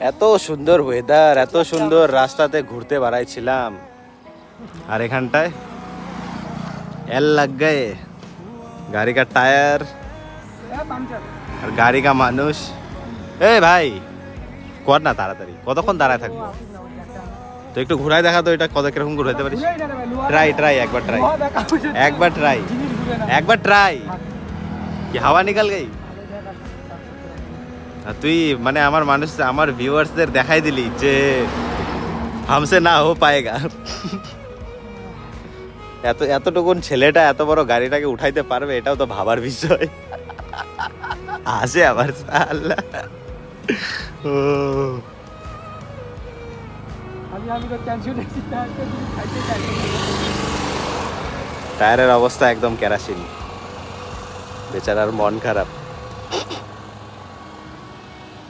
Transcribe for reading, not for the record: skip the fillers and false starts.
এত সুন্দর ওয়েদার, এত সুন্দর রাস্তাতে ঘুরতে বেড়াইছিলাম, আর এখানটায় এল লাগ গায়ে গাড়ি কা টায়ার আর গাড়ি কা মানুষ। এ ভাই কর না তাড়াতাড়ি, কতক্ষণ দাঁড়ায় থাকবো? তো একটু ঘুরাই দেখা তো, এটা কত কিরকম ঘুরাইতে পারিস? ট্রাই একবার ট্রাই, একবার ট্রাই কি হাওয়া নিকাল গাই। তুই মানে আমার মানুষ, আমার ভিউয়ার্সদের দেখাই দিলি যে হামসে না হো পায়েগা। এতটুকুন ছেলেটা এত বড় গাড়িটাকে উঠাইতে পারবে, এটাও তো ভাবার বিষয়। আসে আবার সালা। ও টায়ারের অবস্থা একদম কেরাসিন, বেচারার মন খারাপ।